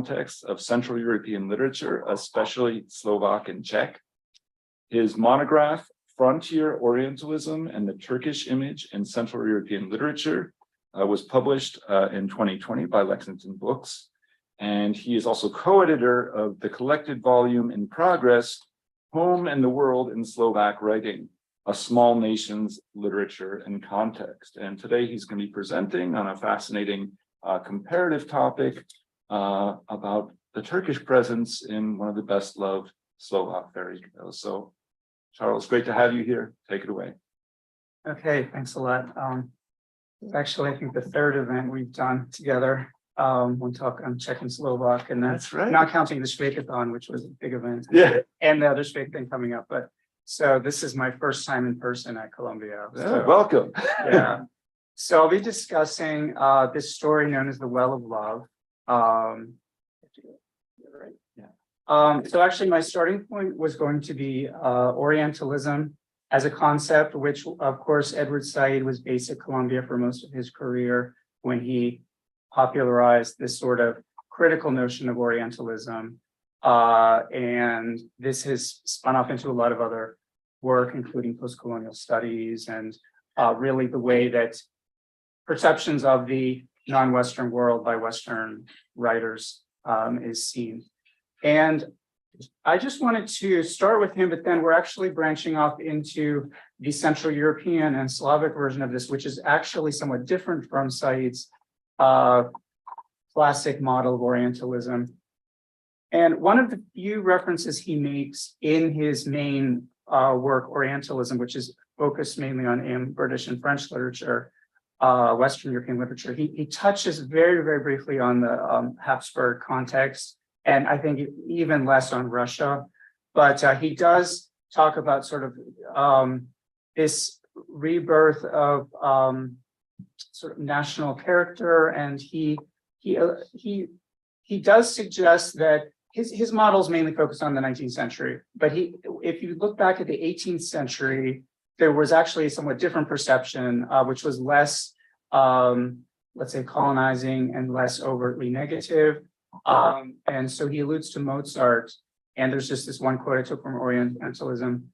context of Central European literature, especially Slovak and Czech. His monograph, Frontier Orientalism and the Turkish Image in Central European Literature, was published in 2020 by Lexington Books. And he is also co-editor of the collected volume in progress, Home and the World in Slovak Writing, A Small Nation's Literature and Context. And today he's going to be presenting on a fascinating comparative topic about the Turkish presence in one of the best loved Slovak fairy tales. So, Charles, great to have you here. Take it away. Okay, thanks a lot. It's actually, I think, the third event we've done together. One talk on Czech and Slovak, and that's right. Not counting the Švejkathon, which was a big event. Yeah. And the other Švejk thing coming up. But so this is my first time in person at Columbia. So, welcome. Yeah. So I'll be discussing this story known as the Well of Love. So actually my starting point was going to be Orientalism as a concept, which of course Edward Said was based at Columbia for most of his career when he popularized this sort of critical notion of Orientalism. And this has spun off into a lot of other work, including post-colonial studies and really the way that perceptions of the non-Western world by Western writers is seen. And I just wanted to start with him, but then we're actually branching off into the Central European and Slavic version of this, which is actually somewhat different from Said's classic model of Orientalism. And one of the few references he makes in his main work, Orientalism, which is focused mainly on British and French literature, Western European literature, he touches very, very briefly on the Habsburg context, and I think even less on Russia. But he does talk about sort of this rebirth of sort of national character, and he does suggest that his model is mainly focused on the 19th century. But if you look back at the 18th century, there was actually a somewhat different perception, which was less, let's say, colonizing and less overtly negative. And so he alludes to Mozart, and there's just this one quote I took from Orientalism,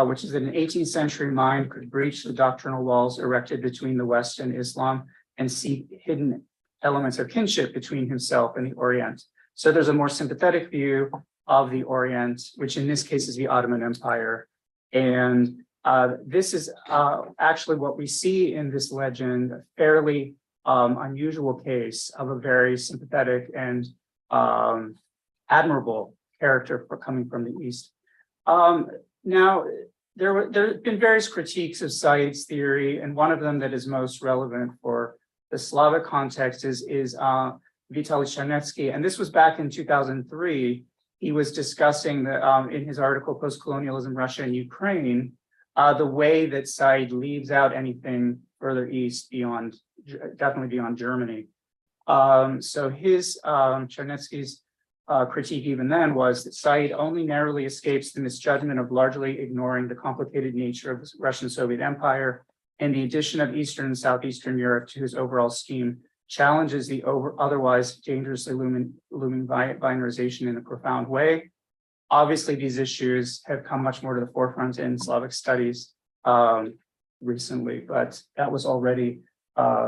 which is that an 18th century mind could breach the doctrinal walls erected between the West and Islam and see hidden elements of kinship between himself and the Orient. So there's a more sympathetic view of the Orient, which in this case is the Ottoman Empire. And this is actually what we see in this legend, a fairly unusual case of a very sympathetic and admirable character coming from the East. Now, there have been various critiques of Said's theory, and one of them that is most relevant for the Slavic context is Vitaly Černetsky, and this was back in 2003. He was discussing in his article, Post-Colonialism, Russia and Ukraine, the way that Said leaves out anything further east definitely beyond Germany. So his, Chernetsky's critique even then was that Said only narrowly escapes the misjudgment of largely ignoring the complicated nature of the Russian-Soviet Empire, and the addition of Eastern and Southeastern Europe to his overall scheme challenges the otherwise dangerously looming binarization in a profound way. Obviously, these issues have come much more to the forefront in Slavic studies recently, but that was already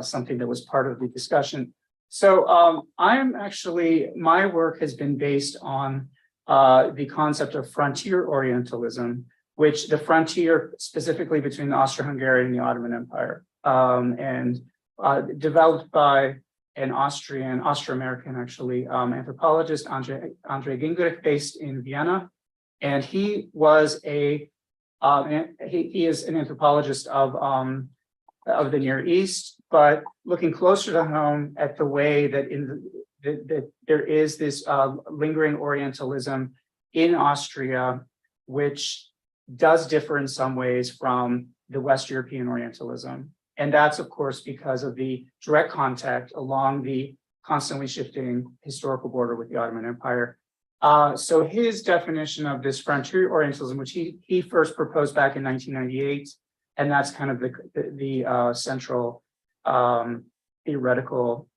something that was part of the discussion. So my work has been based on the concept of frontier Orientalism, which the frontier specifically between the Austro-Hungarian and the Ottoman Empire, and developed by an Austro-American actually, anthropologist, Andrei Gingerich, based in Vienna. And he was he is an anthropologist of the Near East, but looking closer to home at the way that that there is this lingering Orientalism in Austria, which does differ in some ways from the West European Orientalism. And that's, of course, because of the direct contact along the constantly shifting historical border with the Ottoman Empire. So his definition of this frontier Orientalism, which he first proposed back in 1998, and that's kind of the central theoretical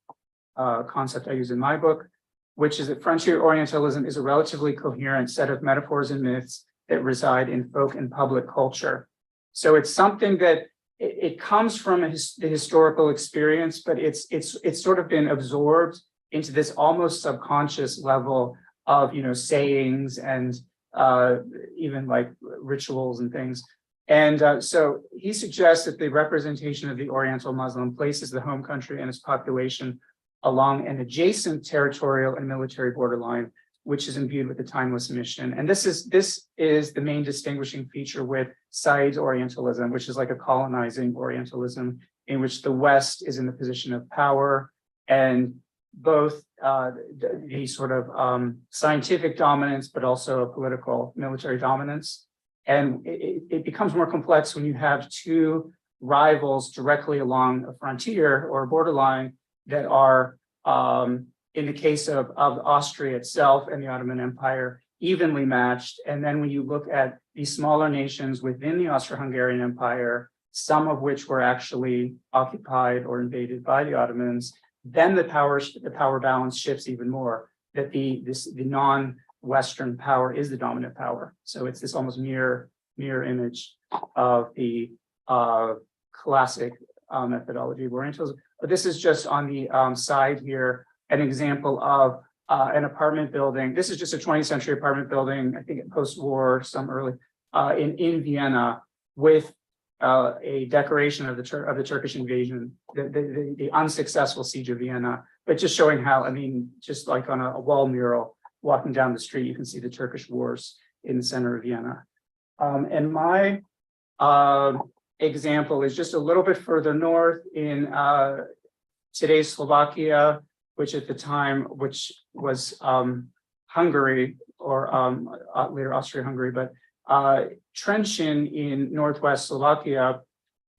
concept I use in my book, which is that frontier Orientalism is a relatively coherent set of metaphors and myths that reside in folk and public culture. So it's something that it comes from the historical experience, but it's sort of been absorbed into this almost subconscious level of, sayings and even like rituals and things. And so he suggests that the representation of the Oriental Muslim places the home country and its population along an adjacent territorial and military borderline, which is imbued with a timeless mission. And this is the main distinguishing feature with Said's Orientalism, which is like a colonizing Orientalism in which the West is in the position of power, and both the sort of scientific dominance, but also a political military dominance. And it becomes more complex when you have two rivals directly along a frontier or a borderline that are, in the case of Austria itself and the Ottoman Empire, evenly matched. And then when you look at these smaller nations within the Austro-Hungarian Empire, some of which were actually occupied or invaded by the Ottomans, then the power balance shifts even more, that the non-Western power is the dominant power. So it's this almost mirror image of the classic methodology of Orientalism. But this is just on the side here, an example of an apartment building. This is just a 20th century apartment building, I think post-war, some early, in Vienna, with a decoration of the Turkish invasion, the unsuccessful siege of Vienna, but just showing how, just like on a wall mural, walking down the street, you can see the Turkish wars in the center of Vienna. And my example is just a little bit further north in today's Slovakia, which at the time, which was Hungary, or later Austria-Hungary, but Trenčín in northwest Slovakia.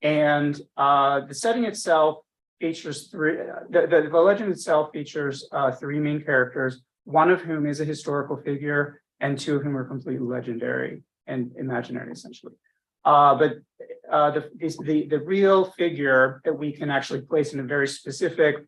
And the setting itself features the legend itself features three main characters, one of whom is a historical figure and two of whom are completely legendary and imaginary, essentially. But the real figure that we can actually place in a very specific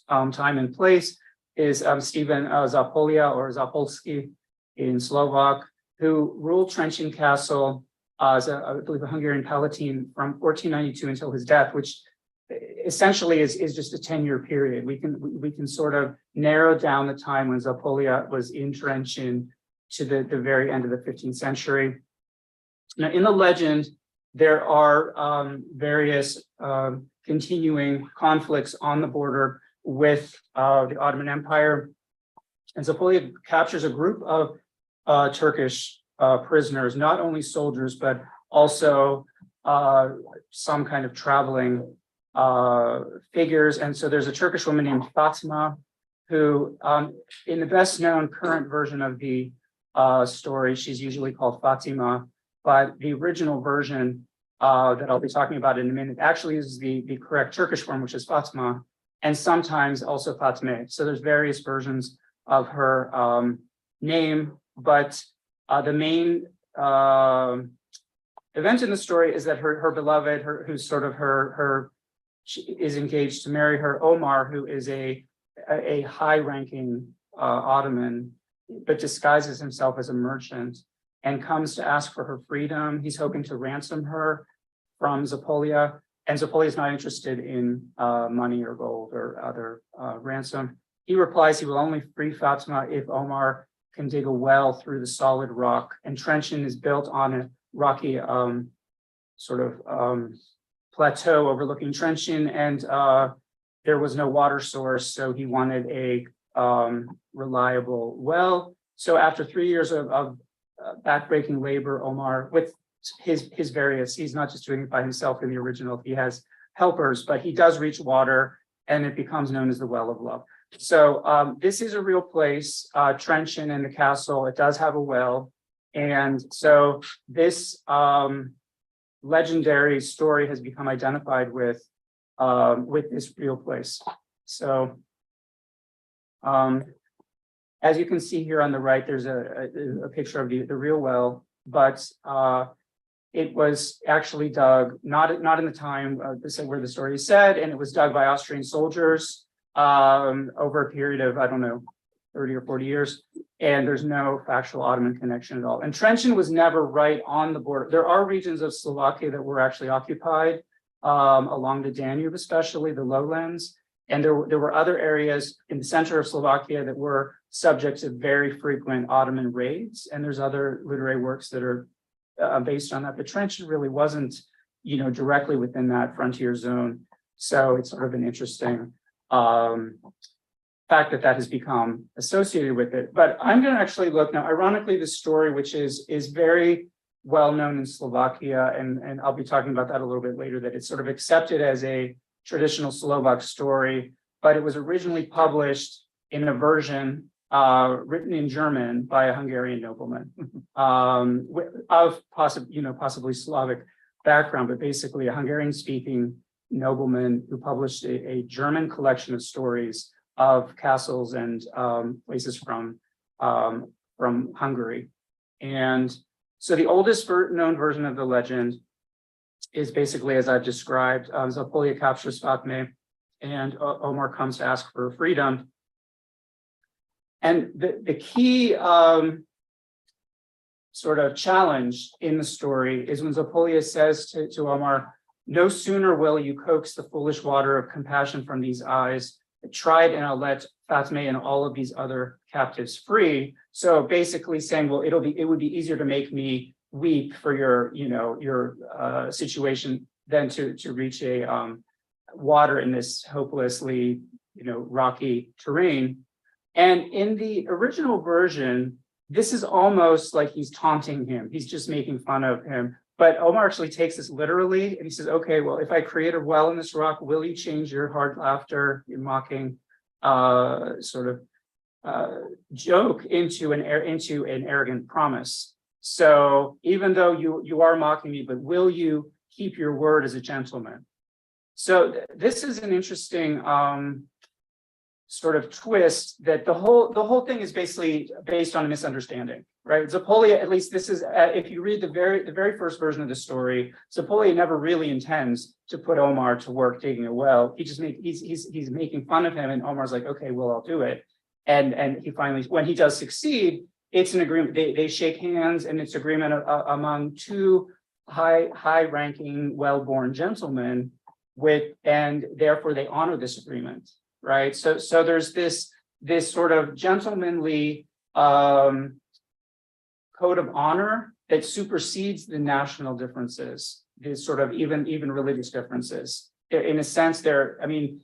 time and place is Stephen Zápolya, or Zápolsky in Slovak, who ruled Trenčín Castle as I believe a Hungarian palatine from 1492 until his death, which essentially is just a 10-year period. We can sort of narrow down the time when Zápolya was in Trenčín to the very end of the 15th century. Now, in the legend, there are various continuing conflicts on the border with the Ottoman Empire. And Zápolya captures a group of Turkish prisoners, not only soldiers, but also some kind of traveling figures. And so there's a Turkish woman named Fatima, who in the best known current version of the story, she's usually called Fatima, but the original version that I'll be talking about in a minute actually is the correct Turkish form, which is Fatima, and sometimes also Fatime. So there's various versions of her name, but the main event in the story is that her beloved, who's sort of she is engaged to marry her, Omar, who is a high-ranking Ottoman, but disguises himself as a merchant and comes to ask for her freedom. He's hoping to ransom her from Zápolya, and Zápolya is not interested in money or gold or other ransom. He replies he will only free Fatima if Omar can dig a well through the solid rock. And Trenčín is built on a rocky plateau overlooking Trenčín, and there was no water source, so he wanted a reliable well. So after 3 years of backbreaking labor, Omar, with his various, he's not just doing it by himself in the original, he has helpers, but he does reach water, and it becomes known as the Well of Love. So this is a real place, Trenčín and the castle. It does have a well. And so this legendary story has become identified with this real place. So as you can see here on the right, there's a picture of the real well, but it was actually dug, not in the time where the story is said, and it was dug by Austrian soldiers over a period of, I don't know, 30 or 40 years, and there's no factual Ottoman connection at all. And Trenčín was never right on the border. There are regions of Slovakia that were actually occupied along the Danube, especially the lowlands. And there were other areas in the center of Slovakia that were subject to very frequent Ottoman raids. And there's other literary works that are based on that. But Trenčín really wasn't, directly within that frontier zone. So it's sort of an interesting fact that has become associated with it. But I'm going to actually look now, ironically, the story, which is very well known in Slovakia, and I'll be talking about that a little bit later, that it's sort of accepted as a traditional Slovak story, but it was originally published in a version written in German by a Hungarian nobleman of possibly Slavic background, but basically a Hungarian-speaking nobleman who published a German collection of stories of castles and places from Hungary. And so the oldest known version of the legend is basically, as I've described, Zápolya captures Fatima, and Omar comes to ask for freedom. And the key sort of challenge in the story is when Zápolya says to Omar, "No sooner will you coax the foolish water of compassion from these eyes, try it and I'll let Fatima and all of these other captives free." So basically saying, well, it would be easier to make me weep for your situation than to reach a water in this hopelessly, rocky terrain. And in the original version, this is almost like he's taunting him. He's just making fun of him. But Omar actually takes this literally, and he says, "Okay, well, if I create a well in this rock, will you change your hard laughter, your mocking joke into an arrogant promise? So even though you are mocking me, but will you keep your word as a gentleman?" So this is an interesting sort of twist, that the whole thing is basically based on a misunderstanding, right? Zápolya, at least this is, if you read the very first version of the story, Zápolya never really intends to put Omar to work digging a well. He's making fun of him, and Omar's like, "Okay, well, I'll do it." And he finally, when he does succeed, it's an agreement. They shake hands, and it's agreement among two high-ranking, well-born gentlemen, and therefore they honor this agreement. Right. So there's this sort of gentlemanly code of honor that supersedes the national differences, these sort of even religious differences. In a sense, they're in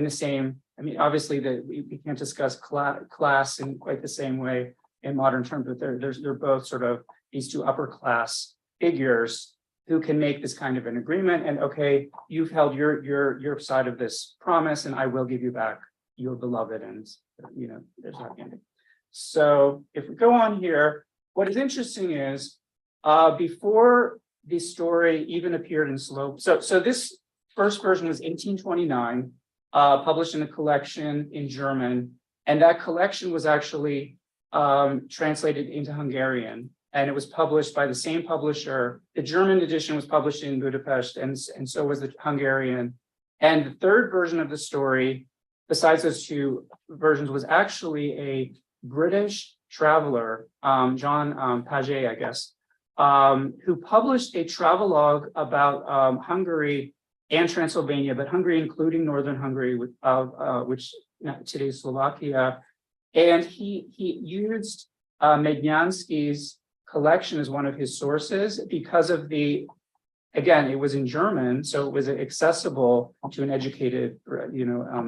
the same. I mean, obviously, we can't discuss class in quite the same way in modern terms, but they're both sort of these two upper class figures who can make this kind of an agreement, and okay, you've held your side of this promise, and I will give you back your beloved, and there's happy ending. So if we go on here, what is interesting is before the story even appeared in Slow, so this first version was 1829, published in a collection in German, and that collection was actually translated into Hungarian. And it was published by the same publisher. The German edition was published in Budapest, and so was the Hungarian. And the third version of the story, besides those two versions, was actually a British traveler, John Paget, I guess, who published a travelogue about Hungary and Transylvania, but Hungary including northern Hungary, which today's Slovakia. And he used Mednyánszky's collection as one of his sources because of again, it was in German, so it was accessible to an educated,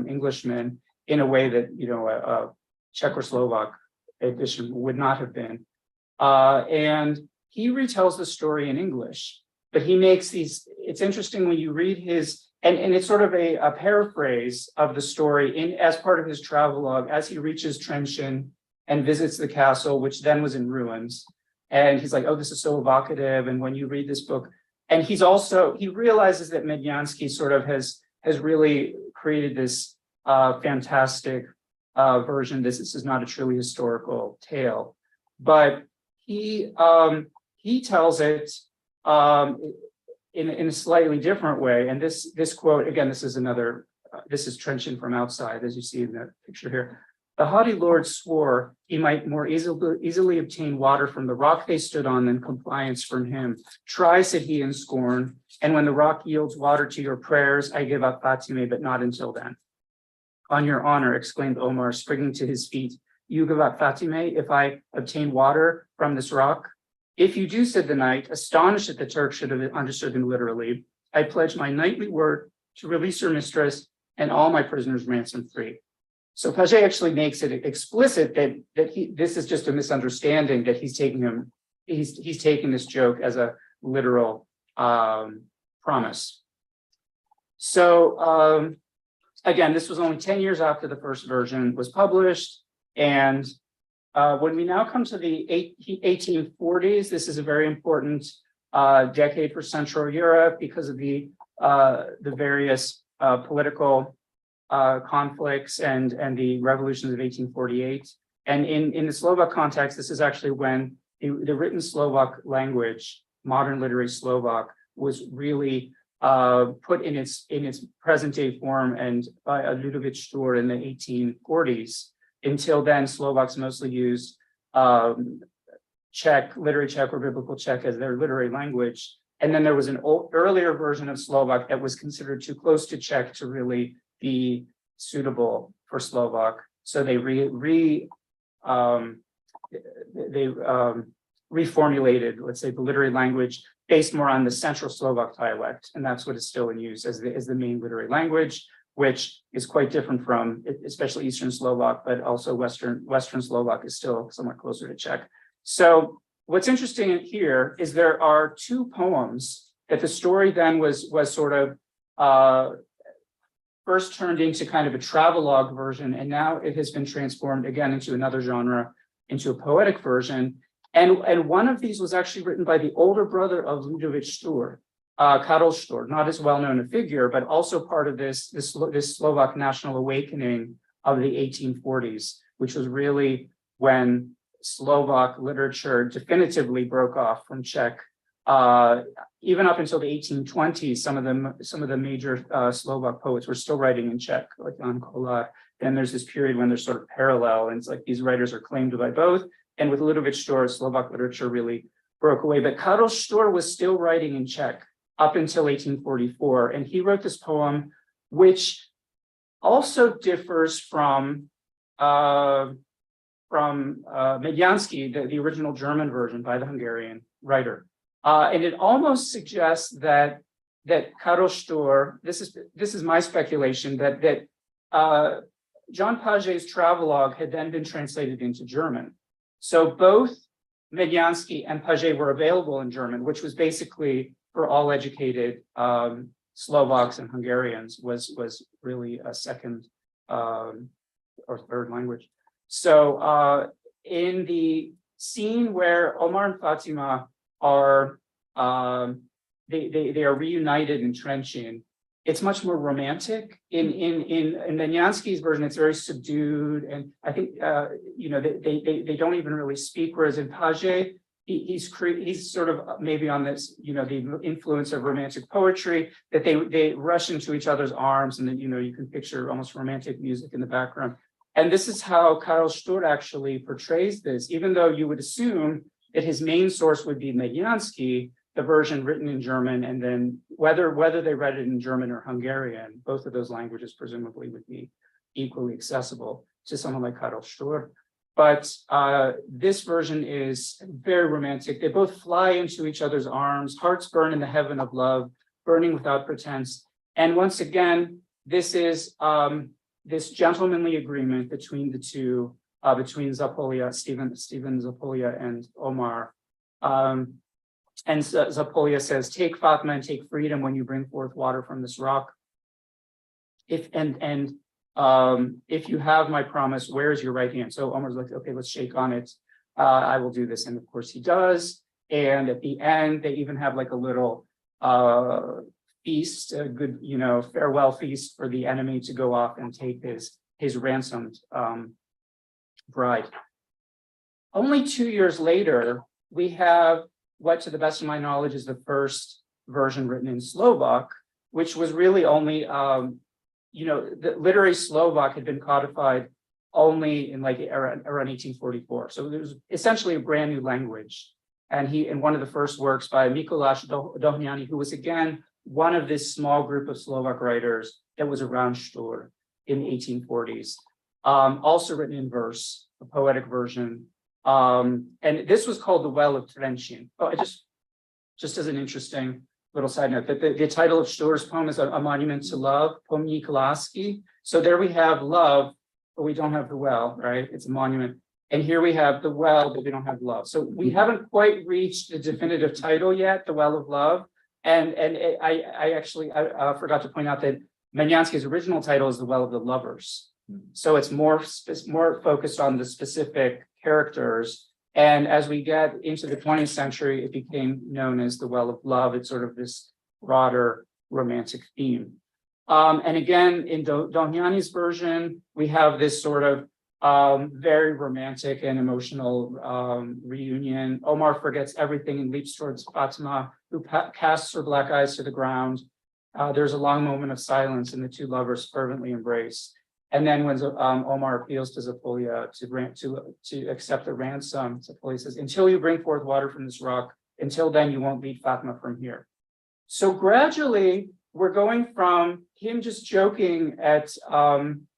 Englishman in a way that, a Czech or Slovak edition would not have been. And he retells the story in English, but he makes these, it's interesting when you read his, and it's sort of a paraphrase of the story as part of his travelogue as he reaches Trenčín and visits the castle, which then was in ruins. And he's like, "Oh, this is so evocative." And when you read this book, and he realizes that Mednyánszky sort of has really created this fantastic version. This is not a truly historical tale, but he tells it in a slightly different way. And this quote, again, this is Trenčín from outside, as you see in the picture here. The haughty lord swore he might more easily obtain water from the rock they stood on than compliance from him. Try, said he in scorn, and when the rock yields water to your prayers, I give up Fatima, but not until then. On your honor, exclaimed Omar, springing to his feet. You give up Fatima if I obtain water from this rock? If you do, said the knight, astonished that the Turk should have understood him literally, I pledge my knightly word to release your mistress and all my prisoners ransom free. So Paget actually makes it explicit that this is just a misunderstanding, that he's taking this joke as a literal promise. So again, this was only 10 years after the first version was published. And when we now come to the 1840s, this is a very important decade for Central Europe because of the various political conflicts and the revolutions of 1848. And in the Slovak context, this is actually when the written Slovak language, modern literary Slovak, was really put in its present day form and by Ľudovíť Štúr in the 1840s. Until then, Slovaks mostly used Czech, literary Czech or biblical Czech as their literary language. And then there was an earlier version of Slovak that was considered too close to Czech to really be suitable for Slovak. So they reformulated, let's say, the literary language based more on the Central Slovak dialect. And that's what is still in use as the main literary language, which is quite different from, especially Eastern Slovak, but also Western Slovak is still somewhat closer to Czech. So what's interesting here is there are two poems that the story then was sort of first turned into kind of a travelogue version, and now it has been transformed again into another genre, into a poetic version. And one of these was actually written by the older brother of Ľudovíť Štúr, Karol Štúr, not as well known a figure, but also part of this Slovak national awakening of the 1840s, which was really when Slovak literature definitively broke off from Czech. Even up until the 1820s, some of the major Slovak poets were still writing in Czech, like Jan Kolar. Then there's this period when they're sort of parallel, and it's like these writers are claimed by both. And with Ľudovíť Štúr, Slovak literature really broke away. But Karol Štúr was still writing in Czech up until 1844, and he wrote this poem, which also differs from Mednyánszky, the original German version by the Hungarian writer. And it almost suggests that Karol Štúr, this is my speculation, that John Paget's travelogue had then been translated into German. So both Mednyánszky and Paget were available in German, which was basically for all educated Slovaks and Hungarians was really a second or third language. So in the scene where Omar and Fatima are they are reunited in Trenčín, it's much more romantic. In Mednyánszky's version, it's very subdued, and I think they don't even really speak. Whereas in Paget, he's sort of maybe on this the influence of romantic poetry, that they rush into each other's arms, and then you can picture almost romantic music in the background. And this is how Karol Štúr actually portrays this, even though you would assume that his main source would be Mednyánszky, the version written in German, and then whether they read it in German or Hungarian, both of those languages presumably would be equally accessible to someone like Karol Štúr. But this version is very romantic. They both fly into each other's arms, hearts burn in the heaven of love, burning without pretense. And once again, this is this gentlemanly agreement between the two, between Zápolya, Stephen Zápolya, and Omar. And Zápolya says, "Take Fatima and take freedom when you bring forth water from this rock. If you have my promise, where is your right hand?" So Omar's like, "Okay, let's shake on it. I will do this." And of course he does. And at the end, they even have like a little feast, a good, farewell feast for the enemy to go off and take his ransomed bride. Only 2 years later, we have what, to the best of my knowledge, is the first version written in Slovak, which was really only, the literary Slovak had been codified only in like around 1844. So there's essentially a brand new language. And he, in one of the first works by Mikuláš Dohnány, who was again one of this small group of Slovak writers that was around Štúr in the 1840s, also written in verse, a poetic version. And this was called the Well of Trenčín. Oh, I just as an interesting little side note, that the title of Štúr's poem is a monument to love, pomník lásky. So there we have love, but we don't have the well, right? It's a monument. And here we have the well, but we don't have love. So we haven't quite reached the definitive title yet, the Well of Love. And I actually forgot to point out that Mednyánszky's original title is the Well of the Lovers. So it's more focused on the specific characters. And as we get into the 20th century, it became known as the Well of Love. It's sort of this broader romantic theme. And again, in Dohnány's version, we have this sort of very romantic and emotional reunion. Omar forgets everything and leaps towards Fatima, who casts her black eyes to the ground. There's a long moment of silence, and the two lovers fervently embrace. And then when Omar appeals to Zápolya to accept the ransom, Zápolya says, "Until you bring forth water from this rock, until then you won't lead Fatima from here." So gradually, we're going from him just joking at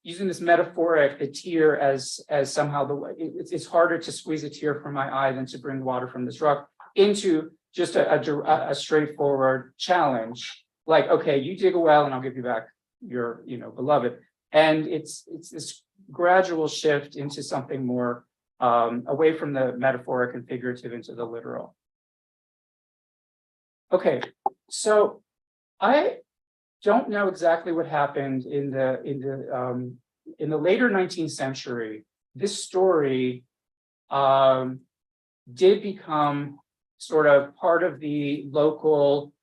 using this metaphoric, the tear as somehow it's harder to squeeze a tear from my eye than to bring water from this rock, into just a straightforward challenge, like, okay, you dig a well and I'll give you back your beloved. And it's this gradual shift into something more away from the metaphoric and figurative into the literal. Okay, so I don't know exactly what happened in the later 19th century. This story did become sort of part of the local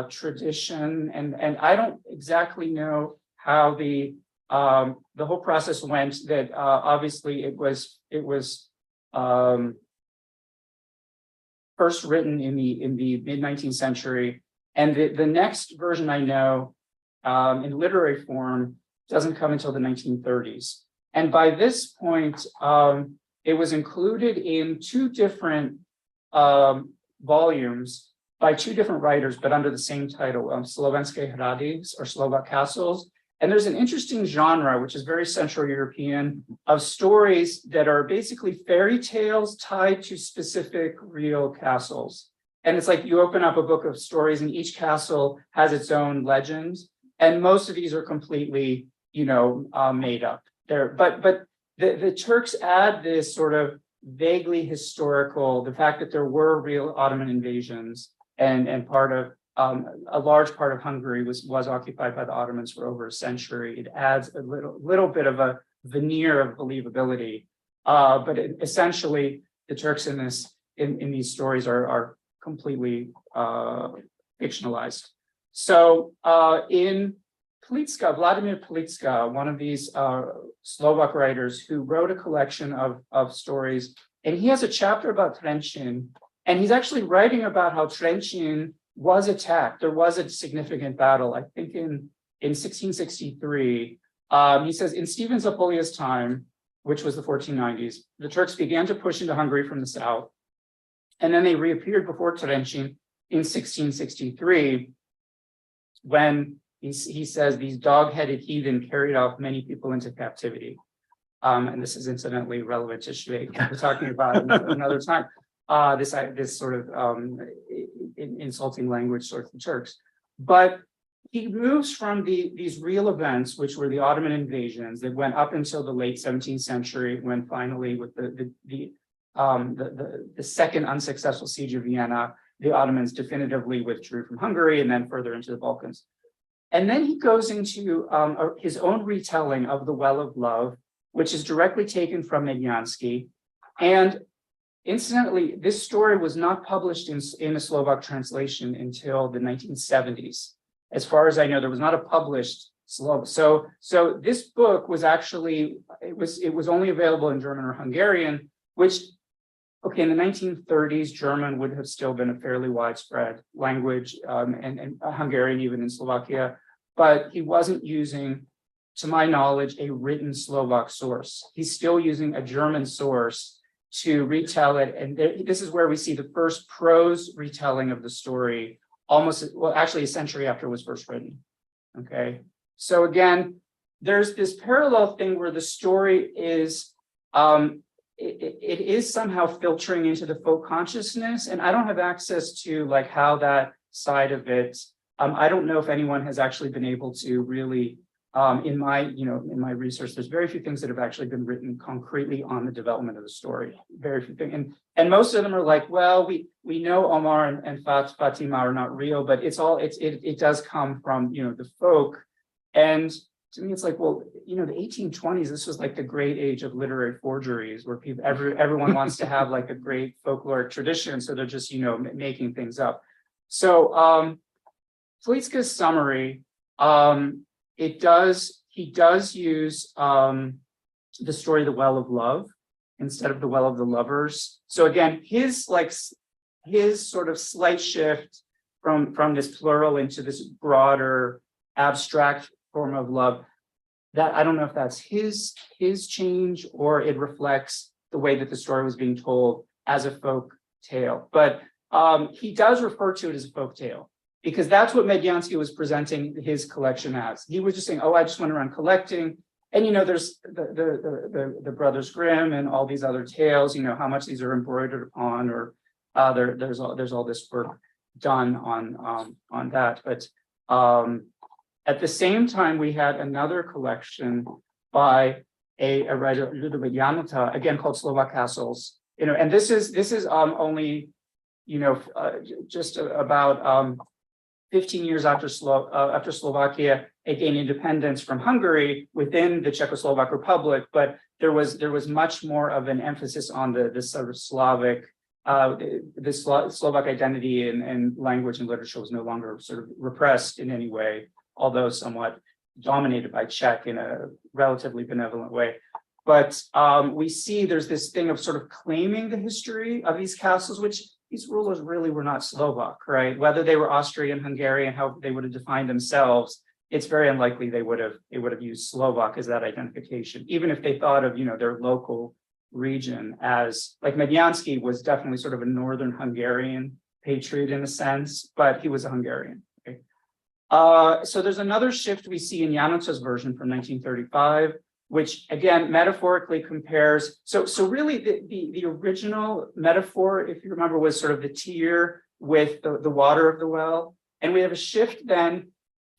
tradition, and I don't exactly know how the whole process went. That obviously it was first written in the mid-19th century, and the next version I know in literary form doesn't come until the 1930s. And by this point, it was included in two different volumes by two different writers, but under the same title, Slovenské hrady, or Slovak Castles. And there's an interesting genre, which is very Central European, of stories that are basically fairy tales tied to specific real castles. And it's like you open up a book of stories and each castle has its own legend. And most of these are completely, made up there. But the Turks add this sort of vaguely historical, the fact that there were real Ottoman invasions, and part of a large part of Hungary was occupied by the Ottomans for over a century. It adds a little bit of a veneer of believability. But essentially, the Turks in these stories are completely fictionalized. So in Politska, Vladimir Politska, one of these Slovak writers who wrote a collection of stories, and he has a chapter about Trenčín, and he's actually writing about how Trenčín was attacked. There was a significant battle, I think in 1663. He says, in Stephen Zápolya's time, which was the 1490s, the Turks began to push into Hungary from the south, and then they reappeared before Trenčín in 1663, when he says these dog-headed heathen carried off many people into captivity. And this is incidentally relevant to Švéd. We're talking about another time. This sort of insulting language towards the Turks. But he moves from these real events, which were the Ottoman invasions that went up until the late 17th century, when finally, with the second unsuccessful siege of Vienna, the Ottomans definitively withdrew from Hungary and then further into the Balkans. And then he goes into his own retelling of the Well of Love, which is directly taken from Mednyánszky. And incidentally, this story was not published in a Slovak translation until the 1970s. As far as I know, there was not a published Slovak. So this book was actually, it was only available in German or Hungarian, which, okay, in the 1930s, German would have still been a fairly widespread language, and Hungarian even in Slovakia, but he wasn't using to my knowledge, a written Slovak source. He's still using a German source to retell it. And this is where we see the first prose retelling of the story, actually a century after it was first written. Okay. So again, there's this parallel thing where the story is, it is somehow filtering into the folk consciousness. And I don't have access to like how that side of it, I don't know if anyone has actually been able to really, in my research, there's very few things that have actually been written concretely on the development of the story. Very few things, and most of them are like, well, we know Omar and Fatima are not real, but it does come from the folk. And to me, it's like, well, the 1820s, this was like the great age of literary forgeries, where everyone wants to have like a great folkloric tradition, so they're just making things up. So Politska's summary. He does use the story, The Well of Love, instead of The Well of the Lovers. So again, his sort of slight shift from this plural into this broader abstract form of love, that I don't know if that's his change, or it reflects the way that the story was being told as a folk tale. But he does refer to it as a folk tale, because that's what Mednyánszky was presenting his collection as. He was just saying, oh, I just went around collecting. And, there's the Brothers Grimm and all these other tales, how much these are embroidered upon, or there's all this work done on that. But at the same time, we had another collection by a writer, Ľudovíť Štúr, again called Slovak Castles. And this is only, just about 15 years after Slovakia gained independence from Hungary within the Czechoslovak Republic, but there was much more of an emphasis on this sort of Slavic, Slovak identity and language and literature was no longer sort of repressed in any way, although somewhat dominated by Czech in a relatively benevolent way. But we see there's this thing of sort of claiming the history of these castles, which these rulers really were not Slovak, right? Whether they were Austrian, Hungarian, how they would have defined themselves, it's very unlikely they would have used Slovak as that identification, even if they thought of their local region as, like, Mednyánszky was definitely sort of a northern Hungarian patriot in a sense, but he was a Hungarian. Okay? So there's another shift we see in Jánota's version from 1935, which again metaphorically compares. So really the original metaphor, if you remember, was sort of the tear with the water of the well. And we have a shift then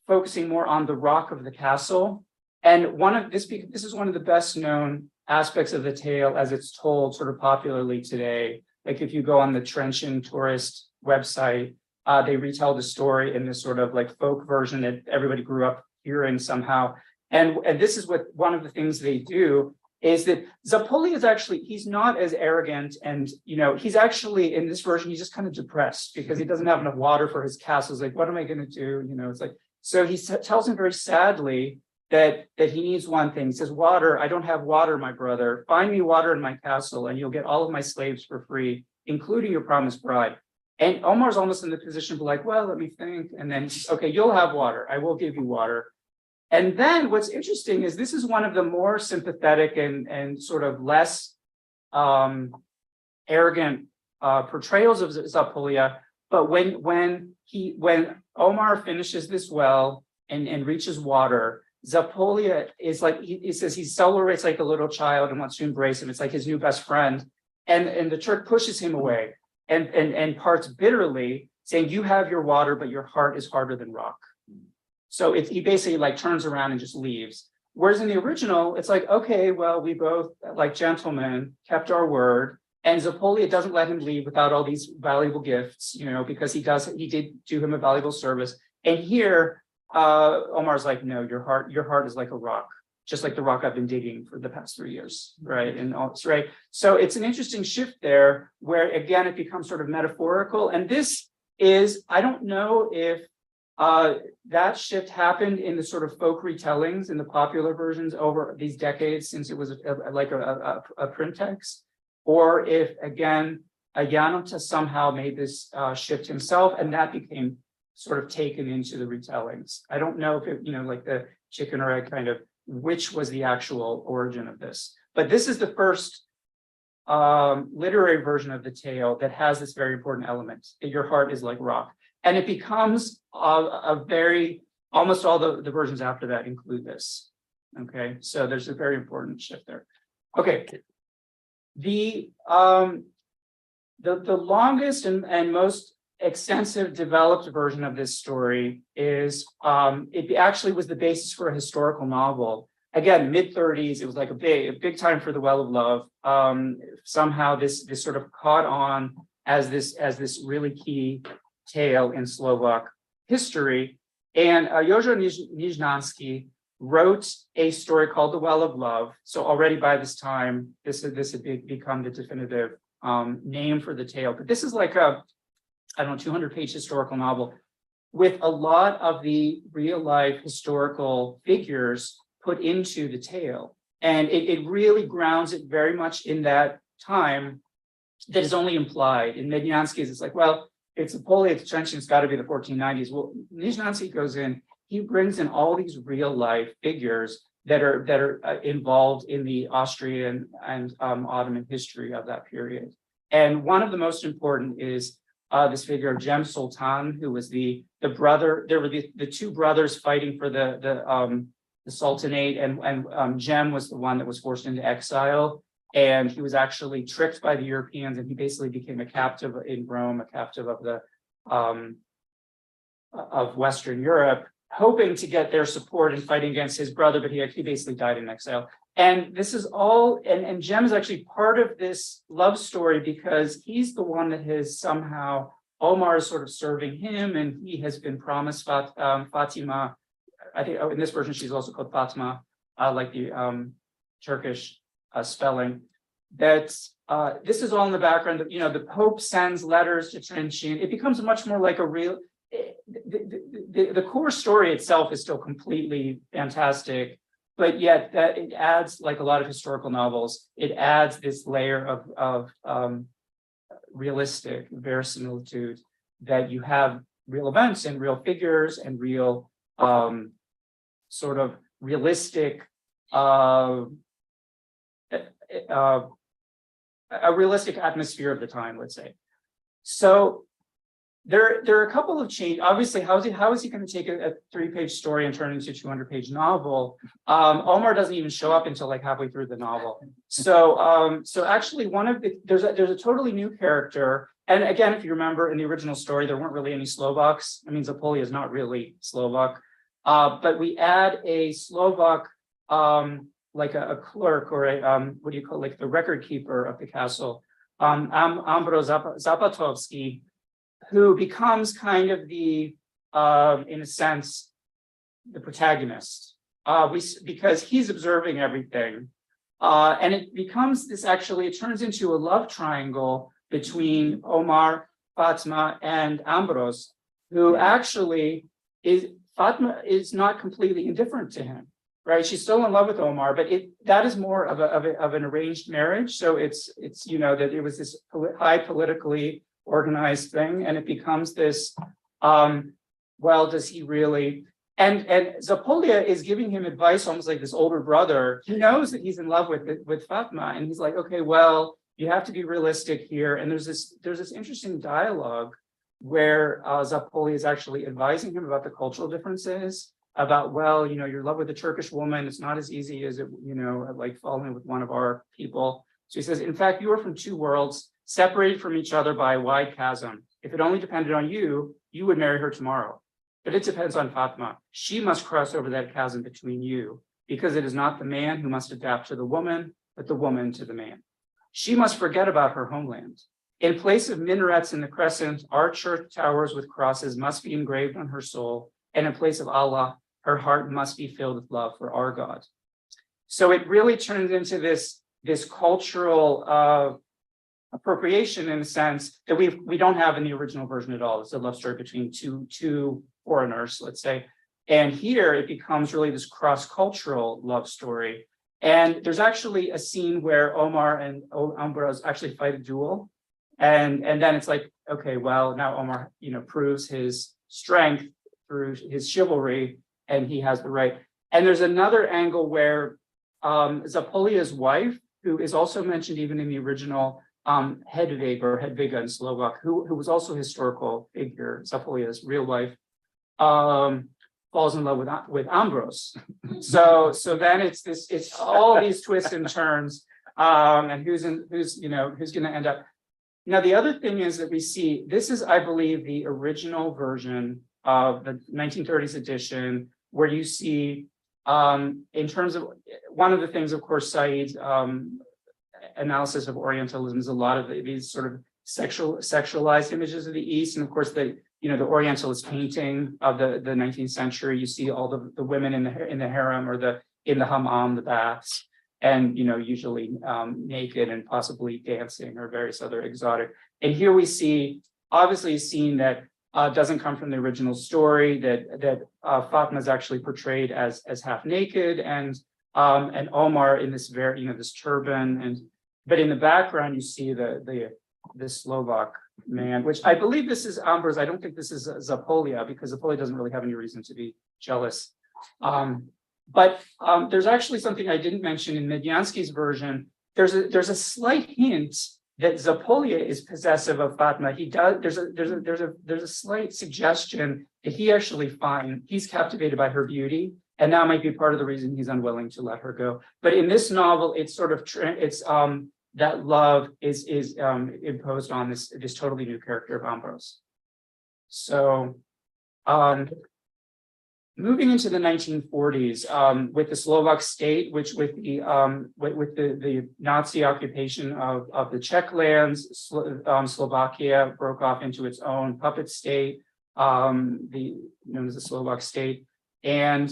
focusing more on the rock of the castle. And this is one of the best known aspects of the tale as it's told sort of popularly today. Like if you go on the Trenčín tourist website, they retell the story in this sort of like folk version that everybody grew up hearing somehow. And this is what one of the things they do is that Zápolya is actually, he's not as arrogant, and he's actually in this version, he's just kind of depressed because he doesn't have enough water for his castle. He's like, what am I going to do? It's like, so he tells him very sadly that he needs one thing. He says, water, I don't have water, my brother. Find me water in my castle and you'll get all of my slaves for free, including your promised bride. And Omar's almost in the position of like, well, let me think. And then, okay, you'll have water. I will give you water. And then what's interesting is this is one of the more sympathetic and sort of less arrogant portrayals of Zápolya. But when Omar finishes this well and reaches water, Zápolya is like, he says he celebrates like a little child and wants to embrace him. It's like his new best friend. And the Turk pushes him away and parts bitterly, saying, you have your water, but your heart is harder than rock. So he basically like turns around and just leaves. Whereas in the original, it's like, okay, well, we both, like gentlemen, kept our word. And Zápolya doesn't let him leave without all these valuable gifts, because he did do him a valuable service. And here, Omar's like, no, your heart is like a rock, just like the rock I've been digging for the past 3 years, right? And right. So it's an interesting shift there, where again it becomes sort of metaphorical. And this is, I don't know if that shift happened in the sort of folk retellings in the popular versions over these decades, since it was like a print text, or if again Jánota somehow made this shift himself, and that became sort of taken into the retellings. I don't know if it, like the chicken or egg kind of which was the actual origin of this. But this is the first literary version of the tale that has this very important element, that your heart is like rock. And it becomes almost all the versions after that include this. Okay, so there's a very important shift there. Okay, the longest and most extensive developed version of this story is it actually was the basis for a historical novel. Again, mid-30s, it was like a big time for the Well of Love. Somehow this sort of caught on as this really key tale in Slovak history. And Jožo Mednyánszky wrote a story called The Well of Love. So already by this time, this had become the definitive name for the tale. But this is like a, 200-page historical novel with a lot of the real-life historical figures put into the tale. And it really grounds it very much in that time that is only implied. In Mednyánszky's, it's like, well, it's Zápolya, it's Trenčín, it's got to be the 1490s. Well, Mednyánszky goes in, he brings in all these real-life figures that are involved in the Austrian and Ottoman history of that period. And one of the most important is this figure of Cem Sultan, who was the brother. There were the two brothers fighting for the Sultanate, and Cem was the one that was forced into exile, and he was actually tricked by the Europeans, and he basically became a captive in Rome, a captive of the of Western Europe, hoping to get their support in fighting against his brother, but he basically died in exile. And this is all, and Cem is actually part of this love story because he's the one that has somehow, Omar is sort of serving him, and he has been promised Fatima. I think in this version, she's also called Fatima, like the Turkish spelling. That this is all in the background of, the Pope sends letters to Trenčín. It becomes much more like a real, the core story itself is still completely fantastic, but yet that it adds, like a lot of historical novels, it adds this layer of realistic verisimilitude, that you have real events and real figures and real sort of realistic a realistic atmosphere of the time, let's say. So there are a couple of changes. Obviously, how is he going to take a 3-page story and turn it into a 200-page novel? Omar doesn't even show up until like halfway through the novel. So actually, there's a totally new character. And again, if you remember in the original story, there weren't really any Slovaks. I mean, Zápolya is not really Slovak, but we add a Slovak, like a clerk or a what do you call, like the record keeper of the castle, Ambro Sabatos, who becomes kind of the, in a sense, the protagonist, because he's observing everything. And it becomes this, actually, it turns into a love triangle between Omar, Fatima, and Ambros, who actually Fatima is not completely indifferent to him, right? She's still in love with Omar, but that is more of an arranged marriage. So it's that it was this high politically organized thing, and it becomes this well, does he really, and Zápolya is giving him advice, almost like this older brother. He knows that he's in love with Fatima, and he's like, okay, well, you have to be realistic here. And there's this interesting dialogue where Zápolya is actually advising him about the cultural differences, about, well, you're in love with a Turkish woman, it's not as easy as it, like falling with one of our people. So he says, in fact, you are from two worlds, separated from each other by a wide chasm. If it only depended on you, you would marry her tomorrow. But it depends on Fatima. She must cross over that chasm between you, because it is not the man who must adapt to the woman, but the woman to the man. She must forget about her homeland. In place of minarets in the crescent, our church towers with crosses must be engraved on her soul, and in place of Allah, her heart must be filled with love for our God. So it really turns into this cultural appropriation, in a sense, that we don't have in the original version at all. It's a love story between two foreigners, let's say. And here it becomes really this cross-cultural love story. And there's actually a scene where Omar and Ambros actually fight a duel. And then it's like, okay, well, now Omar, proves his strength through his chivalry, and he has the right. And there's another angle where Zápolya's wife, who is also mentioned even in the original Hedviga in Slovak, who was also a historical figure, Zápolya's real wife, falls in love with Ambros. So then it's all these twists and turns, and who's going to end up. Now, the other thing is that we see, this is, I believe, the original version of the 1930s edition, where you see, in terms of, one of the things, of course, Said's analysis of Orientalism is a lot of these sort of sexualized images of the East. And of course, the Orientalist painting of the 19th century, you see all the women in the harem or in the hammam, the baths, and usually naked and possibly dancing or various other exotic. And here we see obviously a scene that doesn't come from the original story, that Fatima is actually portrayed as half naked, and Omar in this this turban, but in the background you see the Slovak man, which I believe this is Ambros. I don't think this is Zápolya, because Zápolya doesn't really have any reason to be jealous. But there's actually something I didn't mention in Mednyánszky's version. There's a slight hint that Zápolya is possessive of Fatima. There's a slight suggestion that he's captivated by her beauty, and that might be part of the reason he's unwilling to let her go. But in this novel, it's sort of that love is imposed on this totally new character of Ambros. So moving into the 1940s, with the Slovak State, which with the Nazi occupation of the Czech lands, Slovakia broke off into its own puppet state, known as the Slovak State, and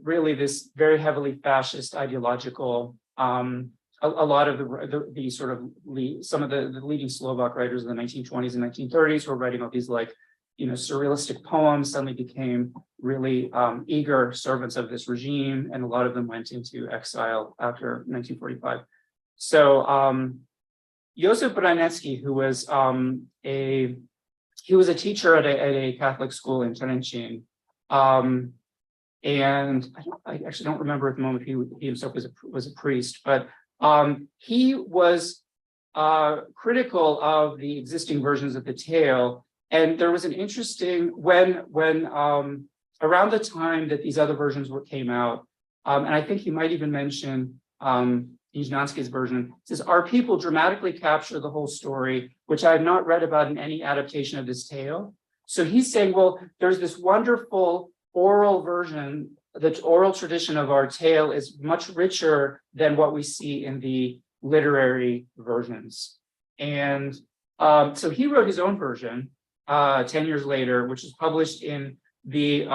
really this very heavily fascist ideological. A lot of the sort of some of the leading Slovak writers in the 1920s and 1930s who were writing all these surrealistic poems suddenly became really eager servants of this regime, and a lot of them went into exile after 1945. So Josef Branecki, who was a teacher at a Catholic school in Trenčín, and I actually don't remember at the moment if he himself was a priest, but he was critical of the existing versions of the tale. And there was an interesting, when around the time that these other versions came out, and I think he might even mention Mednyánszky's version, says, our people dramatically capture the whole story, which I have not read about in any adaptation of this tale. So he's saying, well, there's this wonderful oral version. The oral tradition of our tale is much richer than what we see in the literary versions. And so he wrote his own version 10 years later, which was published in the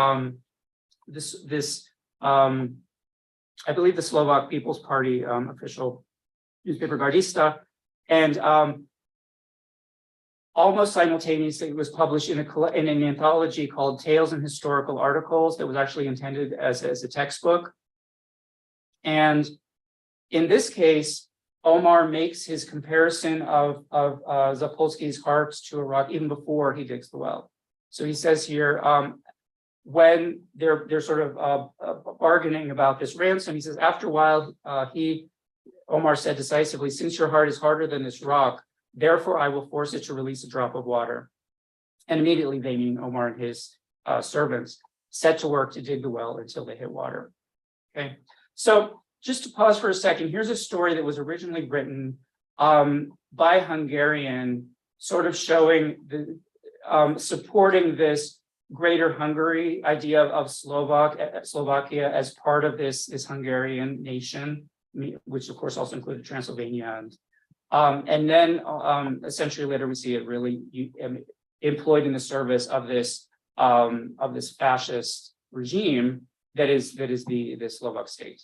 I believe the Slovak People's Party official newspaper, Gardista, and almost simultaneously it was published in an anthology called Tales and Historical Articles that was actually intended as a textbook. And in this case, Omar makes his comparison of Zapolsky's heart to a rock even before he digs the well. So he says here, when they're sort of bargaining about this ransom, he says, after a while, Omar said decisively, since your heart is harder than this rock, therefore I will force it to release a drop of water. And immediately they, meaning Omar and his servants, set to work to dig the well until they hit water. Okay, so just to pause for a second, here's a story that was originally written by Hungarian, sort of showing the supporting this greater Hungary idea of Slovakia as part of this Hungarian nation, which of course also included Transylvania. And then a century later, we see it really employed in the service of this fascist regime that is the Slovak State.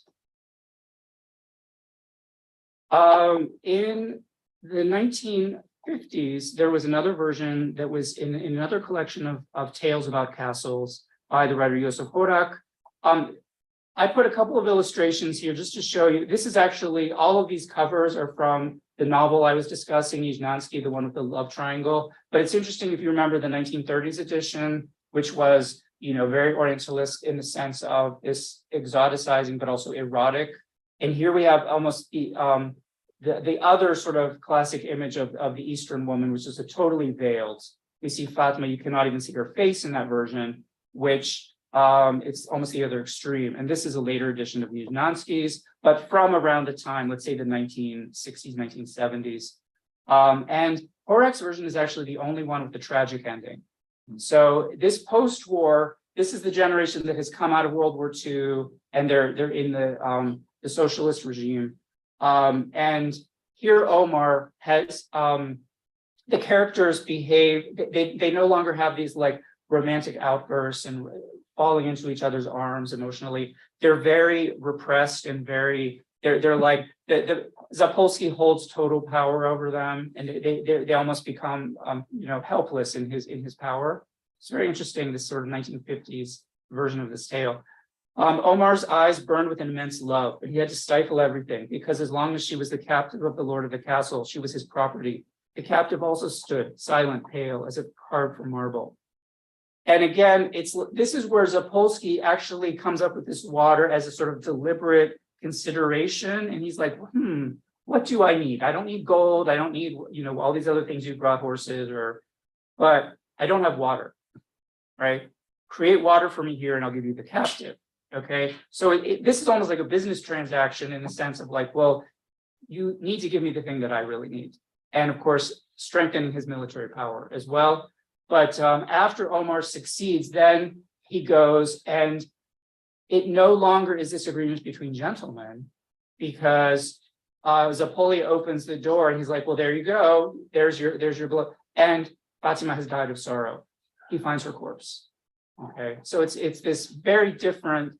In the 1950s, there was another version that was in another collection of tales about castles by the writer Josef Horak. I put a couple of illustrations here just to show you. This is actually, all of these covers are from the novel I was discussing, Mednyánszky, the one with the love triangle. But it's interesting if you remember the 1930s edition, which was very Orientalist in the sense of this exoticizing, but also erotic. And here we have almost the other sort of classic image of the Eastern woman, which is a totally veiled. We see Fatima, you cannot even see her face in that version, which it's almost the other extreme. And this is a later edition of Mednyánszky's, but from around the time, let's say the 1960s, 1970s. And Horek's version is actually the only one with the tragic ending. So this post-war, this is the generation that has come out of World War II, and they're in the socialist regime. And here Omar has the characters behave, they no longer have these like romantic outbursts and falling into each other's arms emotionally. They're very repressed and very, they're like, Zápolský holds total power over them, and they almost become helpless in his power. It's very interesting, this sort of 1950s version of this tale. Omar's eyes burned with an immense love, but he had to stifle everything, because as long as she was the captive of the lord of the castle, she was his property. The captive also stood silent, pale, as if carved from marble. And again, this is where Zápolský actually comes up with this water as a sort of deliberate consideration. And he's like, what do I need? I don't need gold. I don't need, all these other things you brought, horses, but I don't have water, right? Create water for me here and I'll give you the captive. Okay. So this is almost like a business transaction in the sense of like, well, you need to give me the thing that I really need. And of course, strengthening his military power as well. But after Omar succeeds, then he goes, and it no longer is this agreement between gentlemen, because Zápolya opens the door and he's like, well, there you go. There's your blood. And Fatima has died of sorrow. He finds her corpse. Okay. So it's this very different,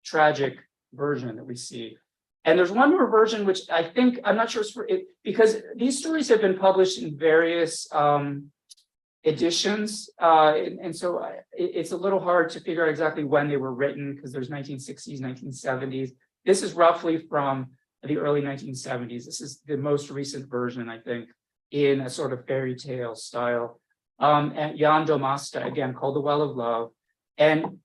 tragic version that we see. And there's one more version, which I think, I'm not sure it's for it, because these stories have been published in various editions. And so it's a little hard to figure out exactly when they were written, because there's 1960s, 1970s. This is roughly from the early 1970s. This is the most recent version, I think, in a sort of fairy tale style. And Jan Domasta, again, called The Well of Love. And